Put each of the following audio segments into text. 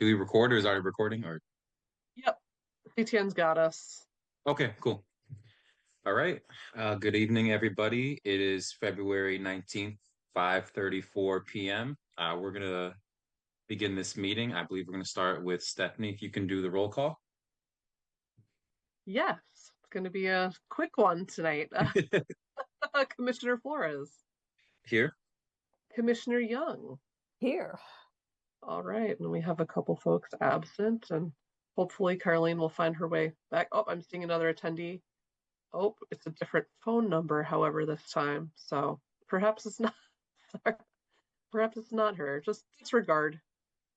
Do we record or is it already recording or? Yep, CTN's got us. Okay, cool. All right. Good evening, everybody. It is February 19th, 5:34 p.m. We're gonna begin this meeting. I believe we're gonna start with Stephanie, if you can do the roll call. Yes, it's going to be a quick one tonight. Commissioner Flores, Here. Commissioner Young. Here. All right, and we have a couple folks absent, and hopefully Carlene will find her way back. Oh, I'm seeing another attendee. Oh, it's a different phone number, however, this time. So perhaps it's not. Perhaps it's not her. Just disregard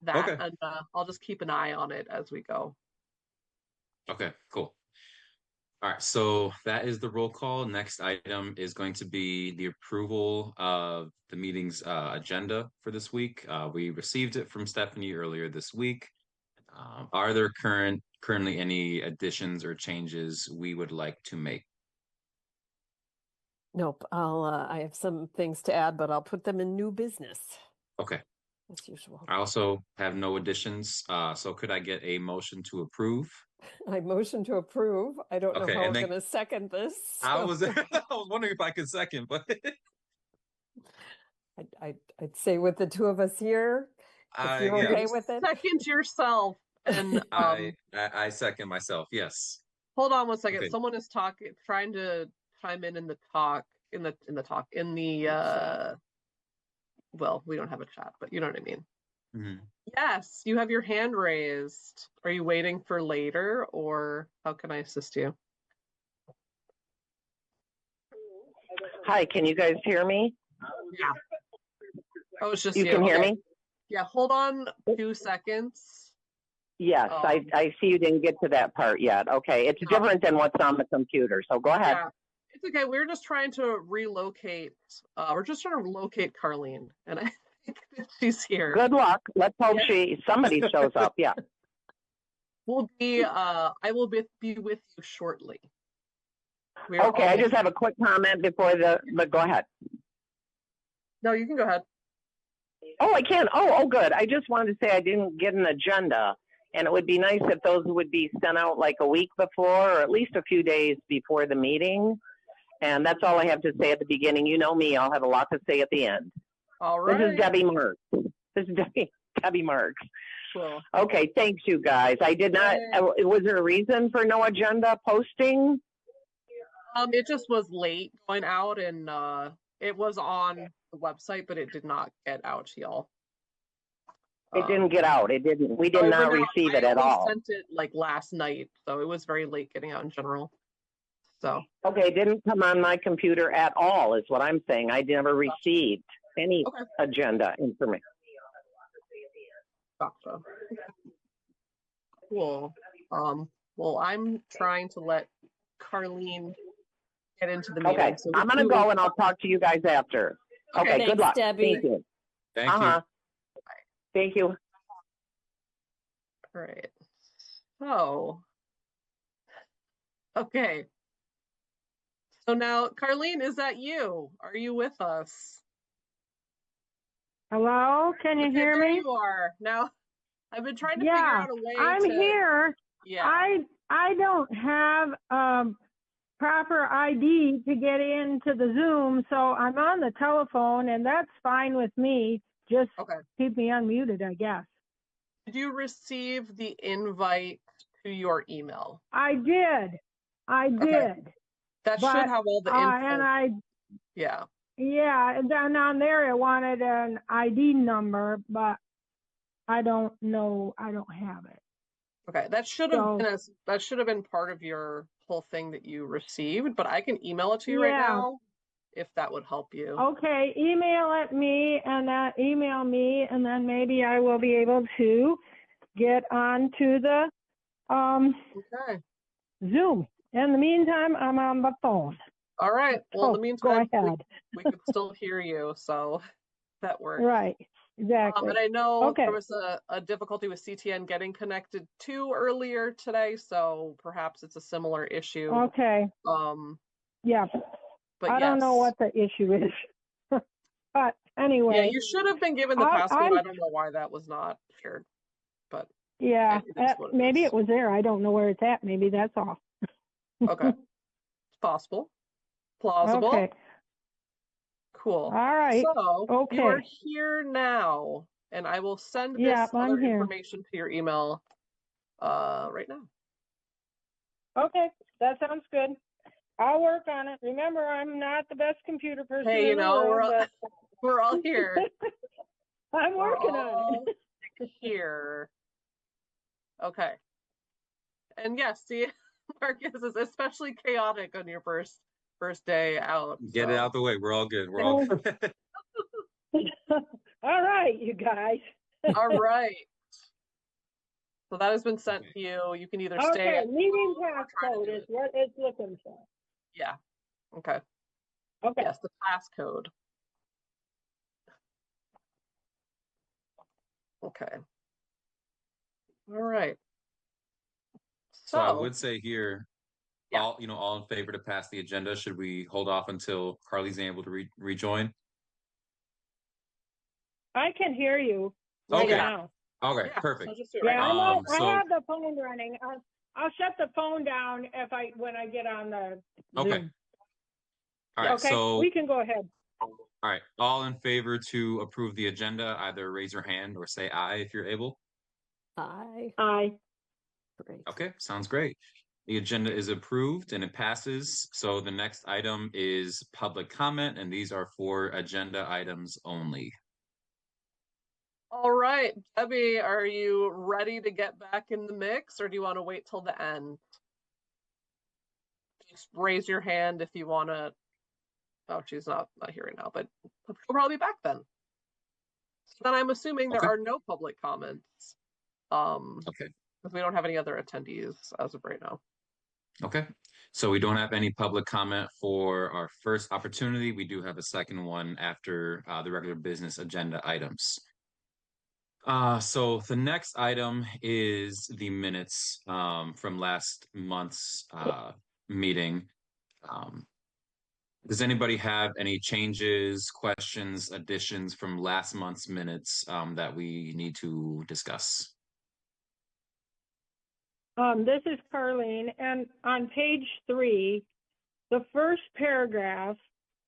that, Okay. and I'll just keep an eye on it as we go. Okay, cool. All right, so that is the roll call. Next item is going to be the approval of the meeting's agenda for this week. We received it from Stephanie earlier this week. Are there currently any additions or changes we would like to make? Nope. I have some things to add, but I'll put them in new business Okay. as usual. I also have no additions. So could I get a motion to approve? I motion to approve. I don't know Okay, how and we're then going to second this. I was I was wondering if I could second, but I'd say with the two of us here, if you're yeah, okay with it. Second yourself, and I second myself. Yes. hold on one second. Okay. Someone is trying to chime in the talk, in the well, we don't have a chat, but you know what I mean. Mhm. Yes, you have your hand raised. Are you waiting for later, or how can I assist you? Hi, can you guys hear me? Yeah. Oh, it's just You can hear okay. me? Yeah, hold on 2 seconds. Yes, I see you didn't get to that part yet. Okay, it's different than what's on the computer, so go ahead. Yeah, it's okay. We're just trying to relocate. We're just trying to locate Carlene, and I think that she's here. Good luck. Let's hope somebody shows up. Yeah. I will be with you shortly. Okay, I just have a quick comment before but go ahead. No, you can go ahead. Oh, I can. Oh, good. I just wanted to say I didn't get an agenda, and it would be nice if those would be sent out like a week before, or at least a few days before the meeting. And that's all I have to say at the beginning. You know me, I'll have a lot to say at the end. All right. This is Debbie Marks. This is Debbie Marks. Cool. Okay, thanks you guys. I did not, was there a reason for no agenda posting? It just was late going out, and it was on the website, but it did not get out to y'all. It didn't get out. It didn't. We did not receive it at all. I sent it like last night, so it was very late getting out in general. So okay, it didn't come on my computer at all, is what I'm saying. I never received any agenda information. Gotcha. Cool. Well, I'm trying to let Carlene get into the meeting. Okay, so I'm gonna go and I'll talk to you guys after. Okay, Thanks, good luck. Debbie. Thank you. Thank you. Thank you. All right. So, okay. So now, Carlene, is that you? Are you with us? Hello, can you hear There me? you are. Now, I've been trying to figure out a way I'm here. Yeah. I don't have proper ID to get into the Zoom, so I'm on the telephone, and that's fine with me. Just keep me unmuted, I guess. Did you receive the invite to your email? I did. That should have all the info. Yeah, and then on there it wanted an ID number, but I don't know. I don't have it. Okay, that should have been part of your whole thing that you received, but I can email it to you right now if that would help you. Okay, email me, and then maybe I will be able to get onto the Zoom. In the meantime, I'm on the phone. All right. Well, in the meantime, go ahead. we could still hear you, so that works. Right. Exactly. And I know there was a difficulty with CTN getting connected to earlier today, so perhaps it's a similar issue. Okay. Yeah. But I don't know what the issue is. But anyway. Yeah, you should have been given the passcode. I don't know why that was not shared. but Yeah, it is what it maybe is. it was there. I don't know where it's at. Maybe that's off. Okay. It's possible. Plausible. Okay. Cool. All right. So Okay. you are here now, and I will send Yeah, this I'm other here. information to your email right now. Okay, that sounds good. I'll work on it. Remember, I'm not the best computer person Hey, you in the know, world, but we're all here. I'm We're working all on it. here. Okay. And yes, see, Marcus is especially chaotic on your first day out. Get it so. out the way. We're all good. We're all good. All right, you guys. All right. So that has been sent to you. You can either stay. Okay, meeting or try to passcode do is it. what it's looking for. Yeah. Okay. Okay. Yes, the passcode. Okay. All right. So I would say here, Yeah. all in favor to pass the agenda. Should we hold off until Carly's able to rejoin? I can hear you right Okay. now. Okay, Yeah, perfect. I'll just do it Yeah, right now. I have the phone running. I'll shut the phone down when I get on the Okay. Zoom. All right, Okay, so we can go ahead. all right, all in favor to approve the agenda, either raise your hand or say aye if you're able. Aye. Aye. Great. Okay, sounds great. The agenda is approved and it passes. So the next item is public comment, and these are for agenda items only. All right, Debbie, are you ready to get back in the mix, or do you want to wait till the end? Just raise your hand if you want to. Oh, she's not here right now, but she'll probably be back then. So then I'm assuming there Okay. are no public comments. Okay. Because we don't have any other attendees as of right now. Okay. So we don't have any public comment for our first opportunity. We do have a second one after the regular business agenda items. So the next item is the minutes from last month's meeting. Does anybody have any changes, questions, additions from last month's minutes that we need to discuss? This is Carlene, and on page 3, the first paragraph,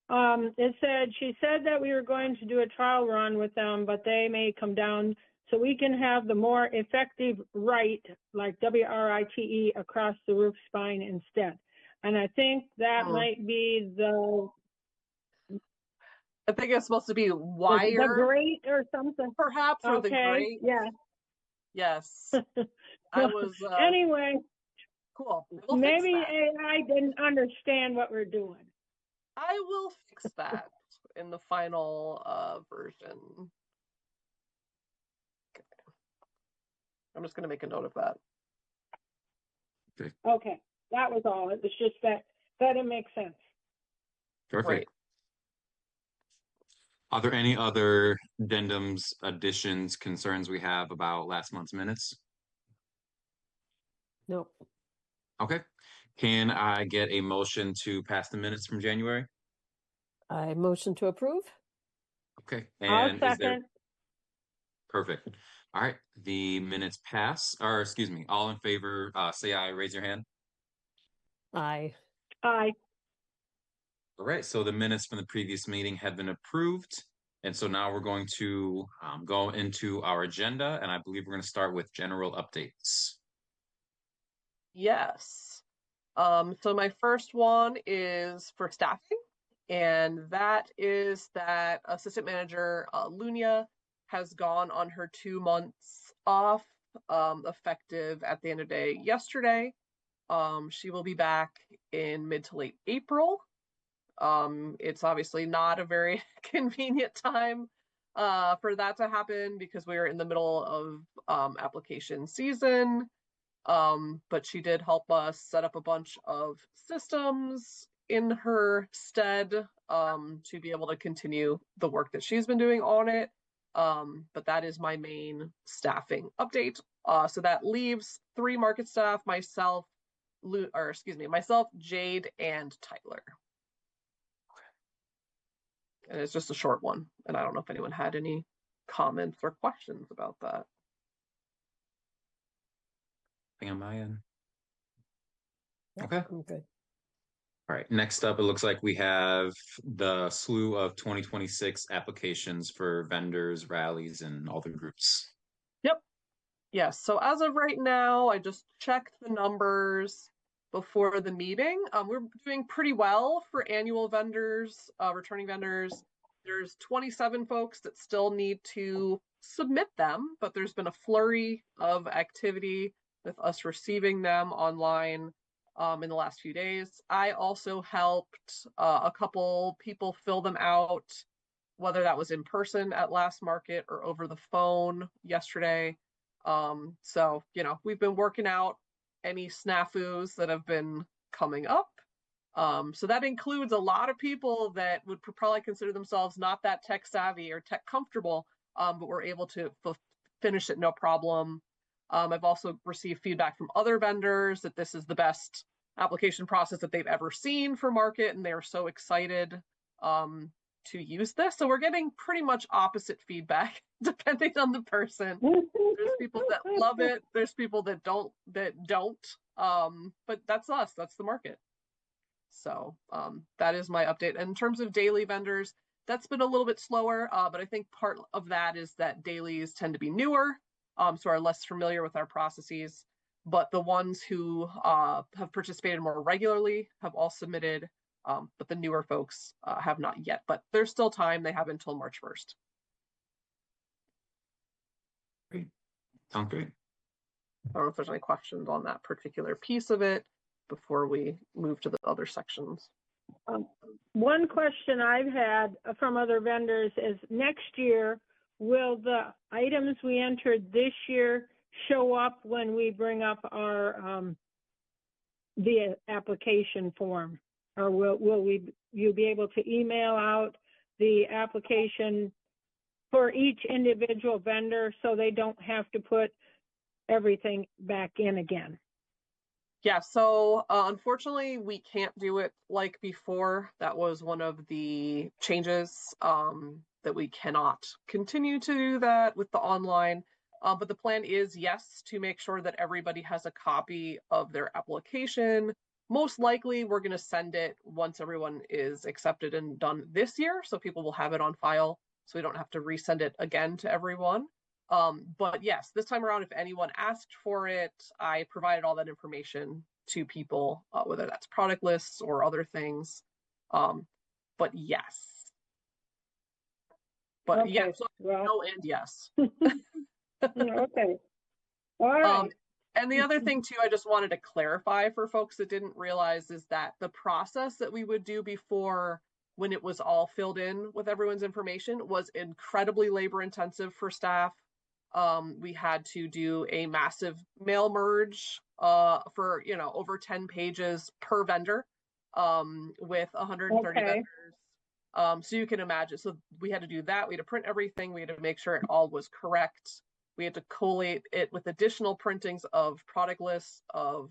she said that we were going to do a trial run with them, but they may come down so we can have the more effective write, like W-R-I-T-E, across the roof spine instead. And I think that might be I think it's supposed to be wire. The grate or something. Perhaps, or the grate. Yeah. Yes. I was. Anyway. Cool. Maybe AI didn't understand what we're doing. I will fix that in the final version. Okay. I'm just going to make a note of that. Okay. That was all. It was just that it makes sense. Perfect. Right. Are there any other addendums, additions, concerns we have about last month's minutes? Nope. Okay. Can I get a motion to pass the minutes from January? I motion to approve. Okay. I'll And second. Perfect. All right. The minutes pass, or excuse me, all in favor, say aye, raise your hand. Aye. Aye. All right. So the minutes from the previous meeting have been approved. And so now we're going to go into our agenda, and I believe we're going to start with general updates. Yes. So my first one is for staffing, and that is that assistant manager Lunia has gone on her 2 months off, effective at the end of the day yesterday. She will be back in mid to late April. It's obviously not a very convenient time for that to happen because we are in the middle of application season. But she did help us set up a bunch of systems in her stead to be able to continue the work that she's been doing on it. But that is my main staffing update. So that leaves 3 market staff, myself, Jade, and Tyler. And it's just a short one. And I don't know if anyone had any comments or questions about that. Nothing on my end. Yeah, Okay. I'm good. All right. Next up, it looks like we have the slew of 2026 applications for vendors, rallies, and all the groups. Yep. Yes. So as of right now, I just checked the numbers before the meeting. We're doing pretty well for annual vendors, returning vendors. There's 27 folks that still need to submit them, but there's been a flurry of activity with us receiving them online in the last few days. I also helped a couple people fill them out, whether that was in person at Last Market or over the phone yesterday. So, we've been working out any snafus that have been coming up. So that includes a lot of people that would probably consider themselves not that tech savvy or tech comfortable, but were able to finish it no problem. I've also received feedback from other vendors that this is the best application process that they've ever seen for Market, and they're so excited to use this. So we're getting pretty much opposite feedback depending on the person. There's people that love it. There's people that don't. But that's us. That's the Market. So that is my update. And in terms of daily vendors, that's been a little bit slower. But I think part of that is that dailies tend to be newer, so are less familiar with our processes. But the ones who have participated more regularly have all submitted. But the newer folks have not yet. But there's still time. They have until March 1st. Great. Sounds great. I don't know if there's any questions on that particular piece of it before we move to the other sections. One question I've had from other vendors is next year, will the items we entered this year show up when we bring up our the application form? Or will you be able to email out the application for each individual vendor so they don't have to put everything back in again? Yeah, so unfortunately, we can't do it like before. That was one of the changes, that we cannot continue to do that with the online. But the plan is, yes, to make sure that everybody has a copy of their application. Most likely, we're going to send it once everyone is accepted and done this year, so people will have it on file, so we don't have to resend it again to everyone. But yes, this time around, if anyone asked for it, I provided all that information to people, whether that's product lists or other things. But yes. But okay. yeah, so well, no and yes. Okay. All right. And the other thing too, I just wanted to clarify for folks that didn't realize is that the process that we would do before, when it was all filled in with everyone's information, was incredibly labor intensive for staff. We had to do a massive mail merge for over 10 pages per vendor with 130 vendors. So you can imagine. So we had to do that. We had to print everything. We had to make sure it all was correct. We had to collate it with additional printings of product lists, of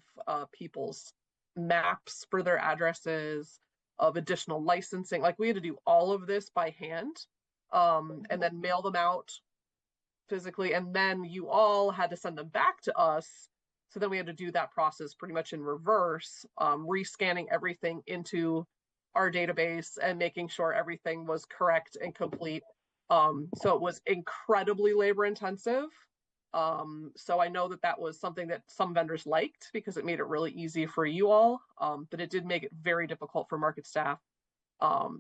people's maps for their addresses, of additional licensing. Like, we had to do all of this by hand, and then mail them out physically. And then you all had to send them back to us. So then we had to do that process pretty much in reverse, rescanning everything into our database and making sure everything was correct and complete. So it was incredibly labor intensive. So I know that that was something that some vendors liked because it made it really easy for you all, but it did make it very difficult for Market staff.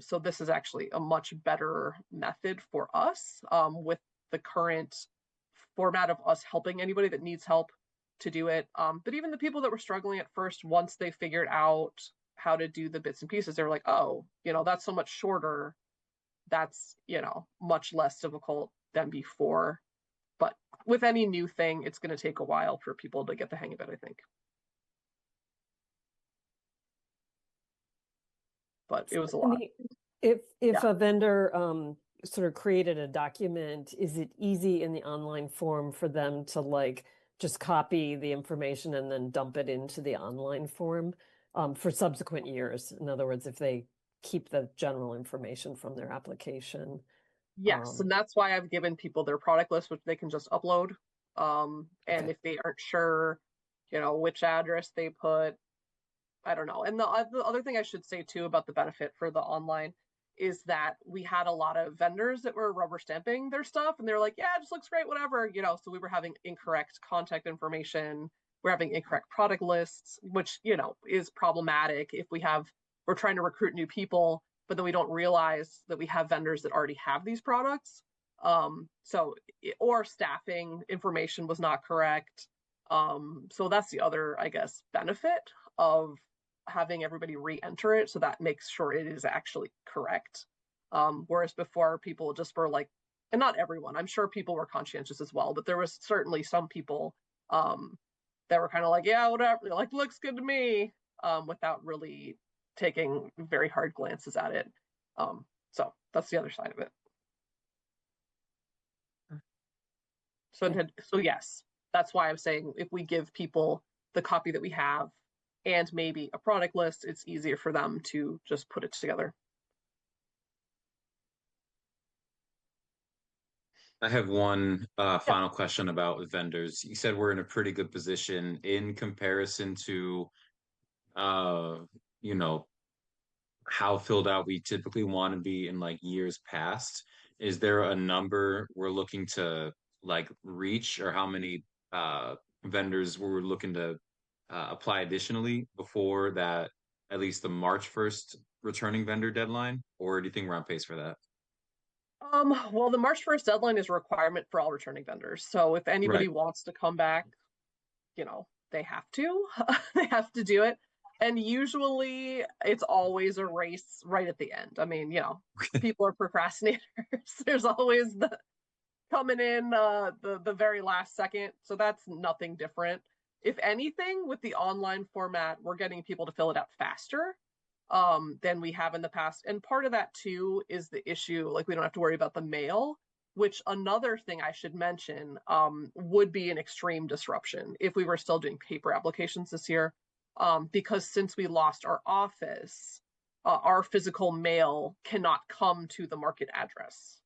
So this is actually a much better method for us, with the current format of us helping anybody that needs help to do it. But even the people that were struggling at first, once they figured out how to do the bits and pieces, they were like, oh, that's so much shorter. That's, much less difficult than before. But with any new thing, it's going to take a while for people to get the hang of it, I think. But it was a lot. If a vendor sort of created a document, is it easy in the online form for them to just copy the information and then dump it into the online form for subsequent years? In other words, if they keep the general information from their application. Yes, and that's why I've given people their product list, which they can just upload. And if they aren't sure which address they put. I don't know. And the other thing I should say too about the benefit for the online is that we had a lot of vendors that were rubber stamping their stuff, and they're like, yeah, it just looks great, whatever, so we were having incorrect contact information. We're having incorrect product lists, which, is problematic if we're trying to recruit new people, but then we don't realize that we have vendors that already have these products. Or staffing information was not correct. So that's the other, I guess, benefit of having everybody re-enter it, so that makes sure it is actually correct. Whereas before, people just were like, and not everyone, I'm sure people were conscientious as well, but there was certainly some people that were kind of like, yeah, whatever, like, looks good to me, without really taking very hard glances at it. So that's the other side of it. So yes, that's why I'm saying if we give people the copy that we have and maybe a product list, it's easier for them to just put it together. I have one final question about vendors. You said we're in a pretty good position in comparison to, how filled out we typically want to be in like years past. Is there a number we're looking to like reach, or how many vendors we're looking to apply additionally before that, at least the March 1st returning vendor deadline? Or do you think we're on pace for that? Well, the March 1st deadline is a requirement for all returning vendors. So if anybody wants to come back, they have to. They have to do it. And usually it's always a race right at the end. I mean, people are procrastinators. There's always the coming in the very last second. So that's nothing different. If anything, with the online format, we're getting people to fill it out faster than we have in the past. And part of that too is the issue, like, we don't have to worry about the mail, which, another thing I should mention, would be an extreme disruption if we were still doing paper applications this year. Because since we lost our office, our physical mail cannot come to the market address.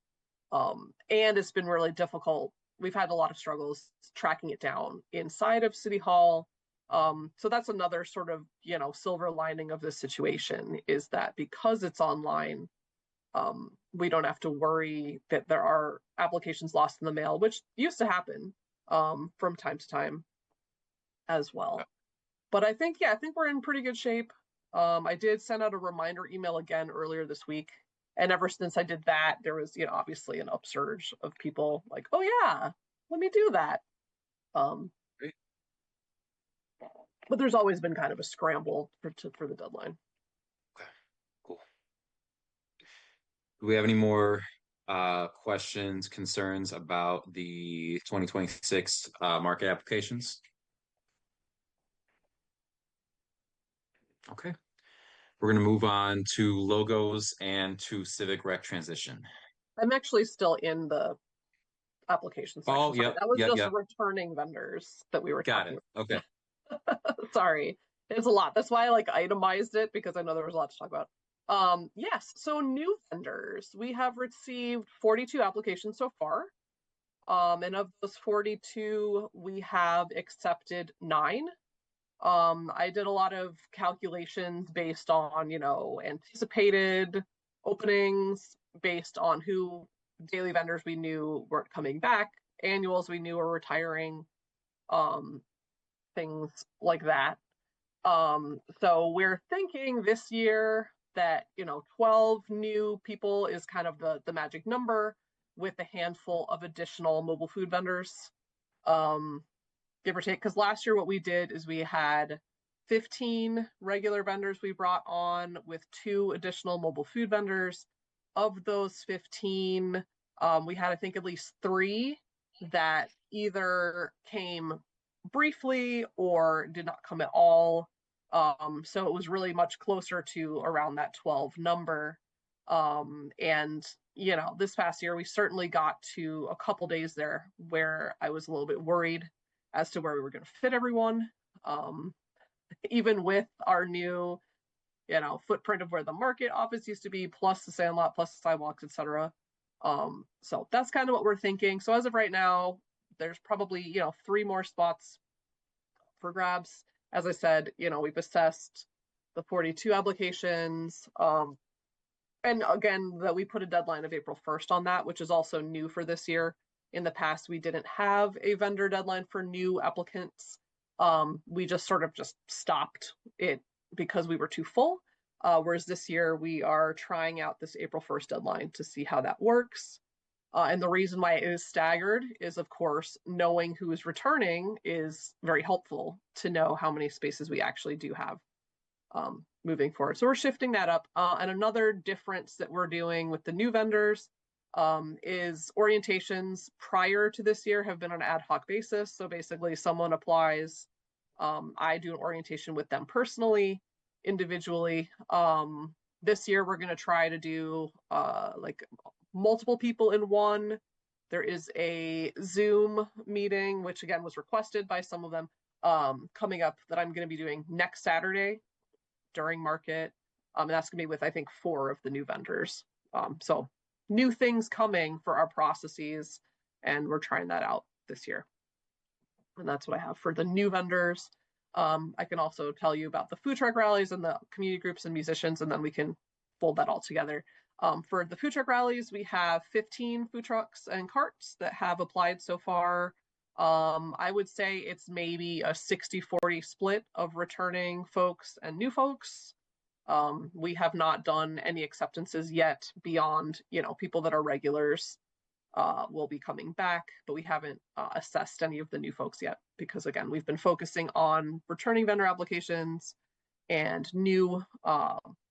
And it's been really difficult. We've had a lot of struggles tracking it down inside of City Hall. So that's another sort of, silver lining of this situation, is that because it's online, we don't have to worry that there are applications lost in the mail, which used to happen from time to time as well. But I think we're in pretty good shape. I did send out a reminder email again earlier this week. And ever since I did that, there was, obviously an upsurge of people like, oh yeah, let me do that. But there's always been kind of a scramble for the deadline. Okay, cool. Do we have any more questions, concerns about the 2026 market applications? Okay. We're going to move on to logos and to Civic Rec transition. I'm actually still in the application section. Oh, yeah. That was just returning vendors that we were talking about. Okay. Sorry. It's a lot. That's why I itemized it, because I know there was a lot to talk about. Yes. So new vendors, we have received 42 applications so far. And of those 42, we have accepted 9. I did a lot of calculations based on, anticipated openings, based on who daily vendors we knew weren't coming back, annuals we knew were retiring, things like that. So we're thinking this year that, 12 new people is kind of the magic number, with a handful of additional mobile food vendors. Give or take, because last year what we did is we had 15 regular vendors we brought on with 2 additional mobile food vendors. Of those 15, we had, I think, at least 3 that either came briefly or did not come at all. So it was really much closer to around that 12 number. And, this past year, we certainly got to a couple days there where I was a little bit worried as to where we were going to fit everyone, even with our new, footprint of where the market office used to be, plus the Sandlot, plus the sidewalks, etc. So that's kind of what we're thinking. So as of right now, there's probably, 3 more spots for grabs. As I said, we've assessed the 42 applications. And again, that we put a deadline of April 1st on that, which is also new for this year. In the past, we didn't have a vendor deadline for new applicants. We just sort of just stopped it because we were too full. Whereas this year, we are trying out this April 1st deadline to see how that works. And the reason why it is staggered is, of course, knowing who is returning is very helpful to know how many spaces we actually do have moving forward. So we're shifting that up. And another difference that we're doing with the new vendors is orientations prior to this year have been on an ad hoc basis. So basically someone applies, I do an orientation with them personally, individually. This year we're going to try to do like multiple people in one. There is a Zoom meeting, which again was requested by some of them, coming up that I'm going to be doing next Saturday during market. And that's going to be with, I think, 4 of the new vendors. So new things coming for our processes, and we're trying that out this year. And that's what I have for the new vendors. I can also tell you about the food truck rallies and the community groups and musicians, and then we can fold that all together. For the food truck rallies, we have 15 food trucks and carts that have applied so far. I would say it's maybe a 60-40 split of returning folks and new folks. We have not done any acceptances yet beyond, people that are regulars will be coming back, but we haven't assessed any of the new folks yet because, again, we've been focusing on returning vendor applications and new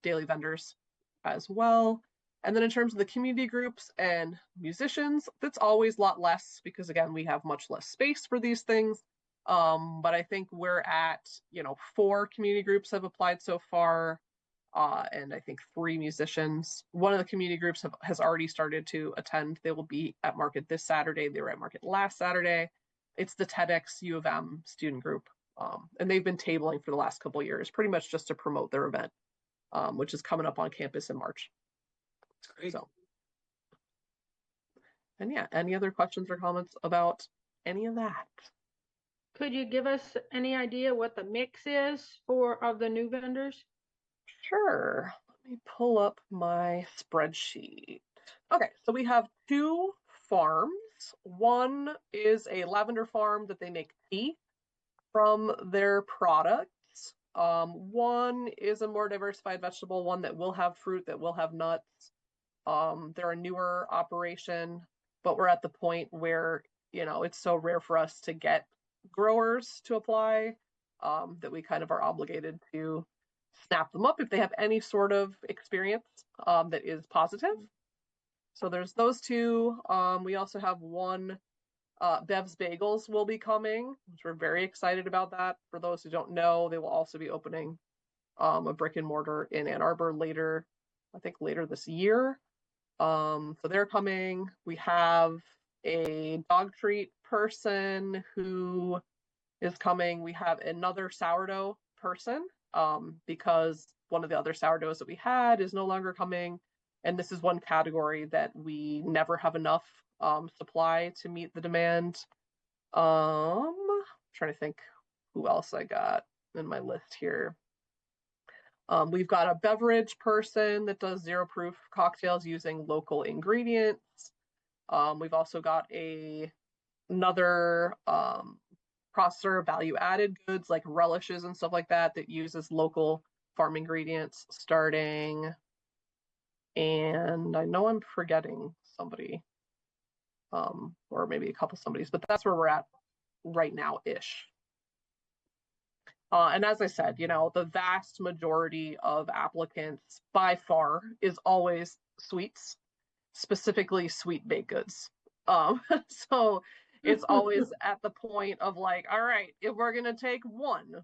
daily vendors as well. And then in terms of the community groups and musicians, that's always a lot less because, again, we have much less space for these things. But I think we're at, 4 community groups have applied so far, and I think 3 musicians. One of the community groups has already started to attend. They will be at market this Saturday. They were at market last Saturday. It's the TEDx U of M student group. And they've been tabling for the last couple of years, pretty much just to promote their event, which is coming up on campus in March. That's great. So, and yeah, any other questions or comments about any of that? Could you give us any idea what the mix is of the new vendors? Sure. Let me pull up my spreadsheet. Okay, so we have 2 farms. One is a lavender farm that they make tea from their products. One is a more diversified vegetable one that will have fruit, that will have nuts. They're a newer operation, but we're at the point where, it's so rare for us to get growers to apply that we kind of are obligated to snap them up if they have any sort of experience that is positive. So there's those 2. We also have one, Bev's Bagels will be coming, which we're very excited about that. For those who don't know, they will also be opening a brick and mortar in Ann Arbor later this year. So they're coming. We have a dog treat person who is coming. We have another sourdough person because one of the other sourdoughs that we had is no longer coming. And this is one category that we never have enough supply to meet the demand. I'm trying to think who else I got in my list here. We've got a beverage person that does 0 proof cocktails using local ingredients. We've also got another processor value added goods like relishes and stuff like that uses local farm ingredients starting. And I know I'm forgetting somebody, or maybe a couple somebodies, but that's where we're at right now-ish. And as I said, the vast majority of applicants by far is always sweets, specifically sweet baked goods. So it's always at the point of like, all right, if we're going to take one,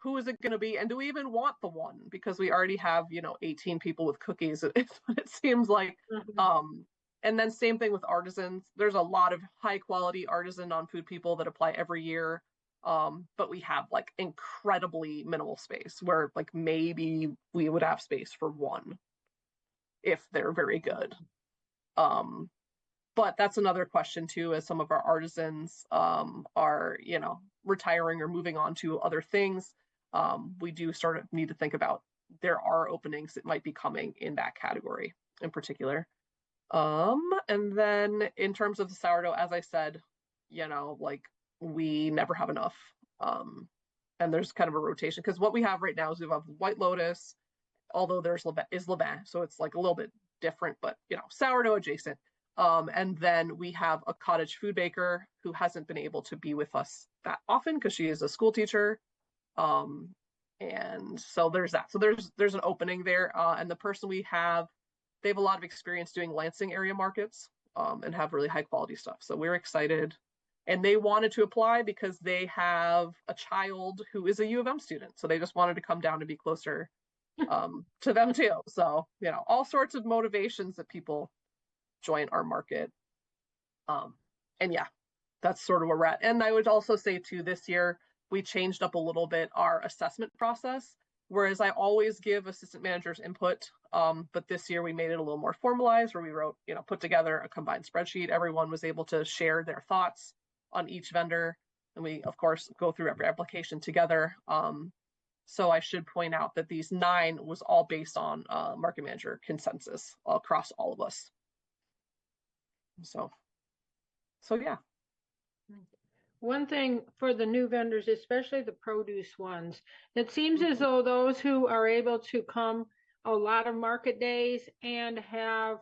who is it going to be? And do we even want the one? Because we already have, 18 people with cookies, it seems like. Mm-hmm. And then same thing with artisans. There's a lot of high quality artisan non-food people that apply every year. But we have like incredibly minimal space where like maybe we would have space for one if they're very good. But that's another question too, as some of our artisans are, retiring or moving on to other things. We do sort of need to think about there are openings that might be coming in that category in particular. And then in terms of the sourdough, as I said, like we never have enough. And there's kind of a rotation because what we have right now is we have White Lotus, although there's Levain, so it's like a little bit different, but sourdough adjacent. And then we have a cottage food baker who hasn't been able to be with us that often because she is a school teacher. And so there's that. So there's an opening there. And the person we have, they have a lot of experience doing Lansing area markets and have really high quality stuff. So we're excited. And they wanted to apply because they have a child who is a U of M student. So they just wanted to come down to be closer to them too. So, all sorts of motivations that people join our market. And yeah, that's sort of where we're at. And I would also say too, this year, we changed up a little bit our assessment process, whereas I always give assistant managers input. But this year we made it a little more formalized where we wrote, put together a combined spreadsheet. Everyone was able to share their thoughts on each vendor. And we, of course, go through every application together. So I should point out that these 9 was all based on market manager consensus across all of us. So yeah. One thing for the new vendors, especially the produce ones, it seems as though those who are able to come a lot of market days and have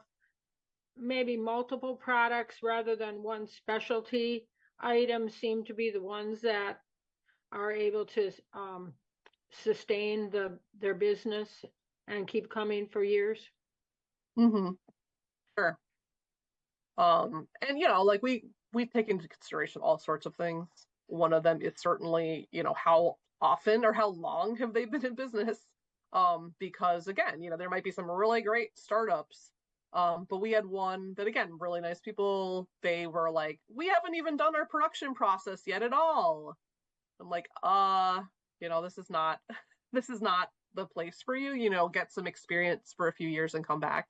maybe multiple products rather than one specialty item seem to be the ones that are able to sustain their business and keep coming for years. Sure. And like we take into consideration all sorts of things. One of them is certainly, how often or how long have they been in business? Because again, there might be some really great startups. But we had one that, again, really nice people. They were like, we haven't even done our production process yet at all. I'm like, this is not the place for you, get some experience for a few years and come back.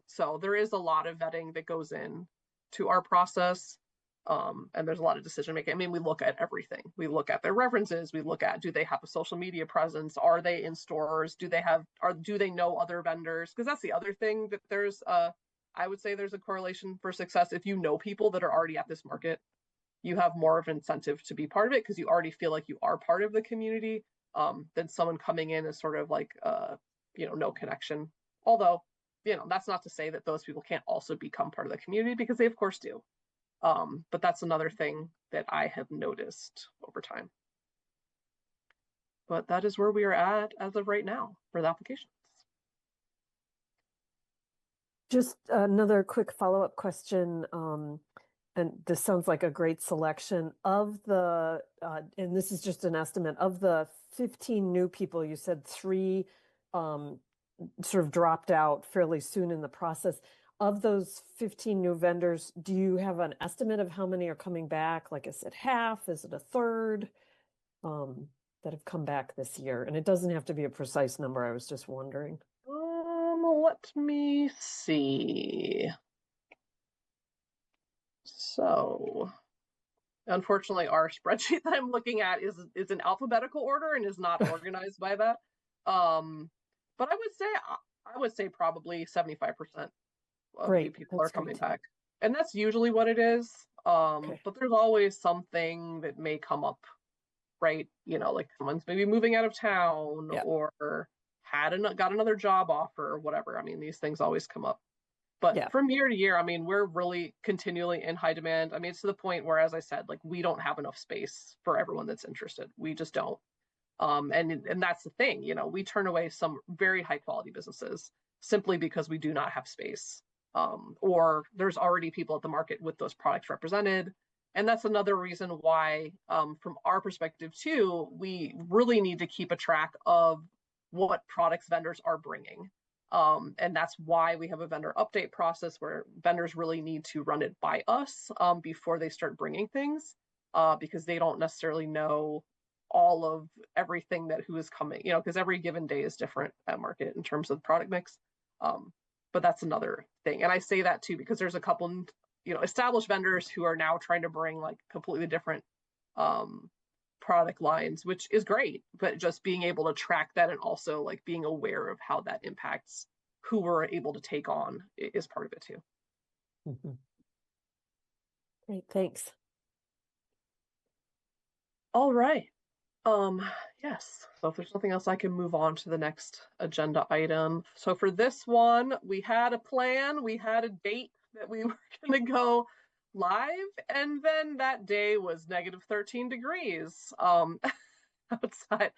So there is a lot of vetting that goes in to our process. And there's a lot of decision making. I mean, we look at everything. We look at their references. We look at, do they have a social media presence? Are they in stores? Do they know other vendors? Because that's the other thing that there's I would say there's a correlation for success. If you know people that are already at this market, you have more of an incentive to be part of it because you already feel like you are part of the community than someone coming in as sort of like no connection. Although, that's not to say that those people can't also become part of the community because they of course do. But that's another thing that I have noticed over time. But that is where we are at as of right now for the applications. Just another quick follow-up question. And this sounds like a great selection of the, and this is just an estimate, of the 15 new people, you said 3 sort of dropped out fairly soon in the process. Of those 15 new vendors, do you have an estimate of how many are coming back? Like, is it half? Is it a third that have come back this year? And it doesn't have to be a precise number. I was just wondering. Let me see. So, unfortunately, our spreadsheet that I'm looking at is in alphabetical order and is not organized by that. But I would say probably 75% of new people are coming back, and that's usually what it is. But there's always something that may come up, right? Like someone's maybe moving out of town or got another job offer or whatever. I mean, these things always come up. But from year to year, I mean, we're really continually in high demand. I mean, it's to the point where, as I said, like we don't have enough space for everyone that's interested. We just don't. And that's the thing, we turn away some very high quality businesses simply because we do not have space. Or there's already people at the market with those products represented. And that's another reason why, from our perspective too, we really need to keep a track of what products vendors are bringing. And that's why we have a vendor update process where vendors really need to run it by us before they start bringing things, because they don't necessarily know all of everything that who is coming, because every given day is different at market in terms of product mix. but that's another thing. And I say that too because there's a couple, established vendors who are now trying to bring like completely different product lines, which is great, but just being able to track that and also like being aware of how that impacts who we're able to take on is part of it too. Mm-hmm. Great, thanks. All right. Yes. So if there's nothing else, I can move on to the next agenda item. So for this one, we had a plan, we had a date that we were going to go live, and then that day was negative 13 degrees outside.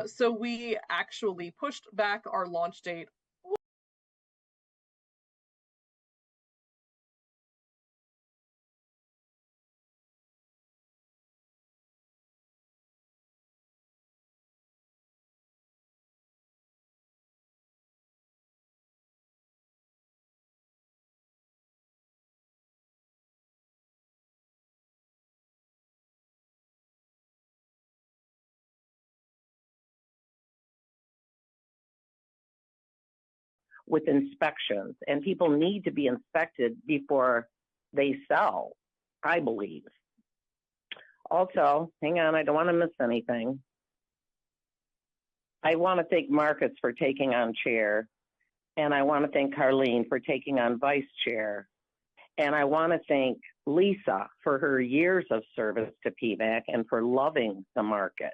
So we actually pushed back our launch date with inspections, and people need to be inspected before they sell, I believe. Also, hang on, I don't want to miss anything. I want to thank Marcus for taking on chair, and I want to thank Carlene for taking on vice chair, and I want to thank Lisa for her years of service to PMAC and for loving the market.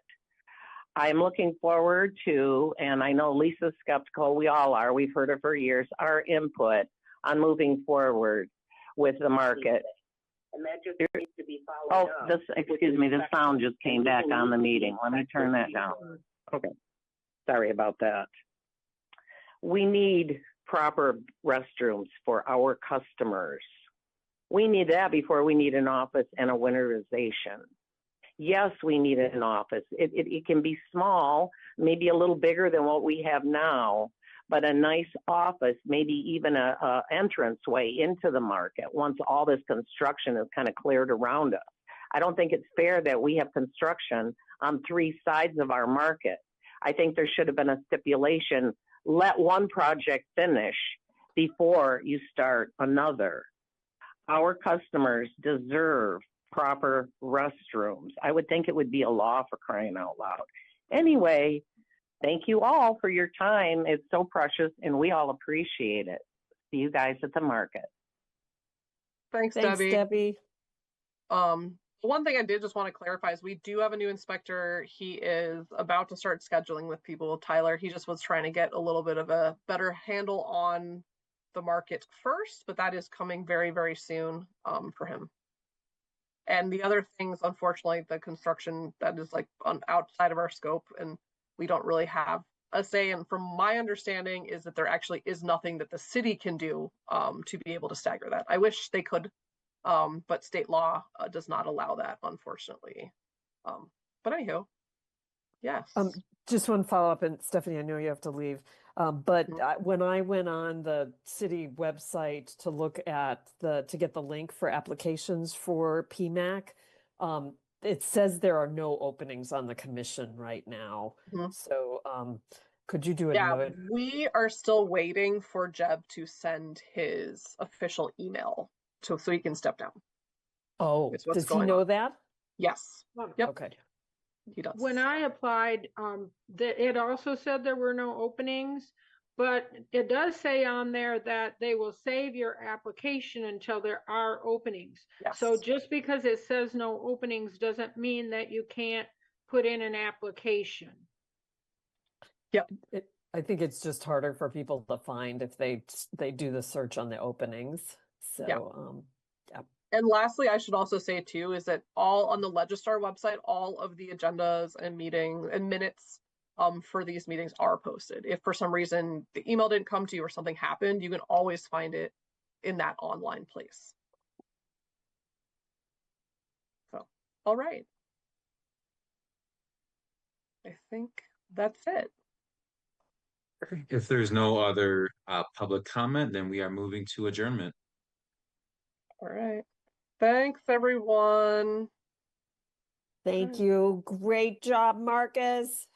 I'm looking forward to, and I know Lisa's skeptical, we all are, we've heard it for years, our input on moving forward with the market. And that just needs to be followed up. Excuse me, the sound just came back on the meeting. Let me turn that down. Okay, sorry about that. We need proper restrooms for our customers. We need that before we need an office and a winterization. Yes, we need an office. It can be small, maybe a little bigger than what we have now, but a nice office, maybe even a entranceway into the market once all this construction is kind of cleared around us. I don't think it's fair that we have construction on three sides of our market. I think there should have been a stipulation, let one project finish before you start another. Our customers deserve proper restrooms. I would think it would be a law, for crying out loud. Anyway, thank you all for your time. It's so precious and we all appreciate it. See you guys at the market. Thanks, Debbie. One thing I did just want to clarify is we do have a new inspector. He is about to start scheduling with people. Tyler, he just was trying to get a little bit of a better handle on the market first, but that is coming very, very soon for him. And the other things, unfortunately, the construction that is like outside of our scope, and we don't really have a say. And from my understanding is that there actually is nothing that the city can do to be able to stagger that. I wish they could, but state law does not allow that, unfortunately. But anyhow, yes. Just one follow-up, and Stephanie, I know you have to leave. But when I went on the city website to look at to get the link for applications for PMAC, it says there are no openings on the commission right now. So could you do it? Yeah, we are still waiting for Jeb to send his official email so he can step down. Oh, does he know that? Yes. Yep. Okay. He does. When I applied, it also said there were no openings, but it does say on there that they will save your application until there are openings. Yes. So just because it says no openings doesn't mean that you can't put in an application. Yep. I think it's just harder for people to find if they do the search on the openings. So, yeah. And lastly, I should also say too, is that all on the Legistar website, all of the agendas and meetings and minutes for these meetings are posted. If for some reason the email didn't come to you or something happened, you can always find it in that online place. So, all right. I think that's it. If there's no other public comment, then we are moving to adjournment. All right. Thanks, everyone. Thank you. Great job, Marcus.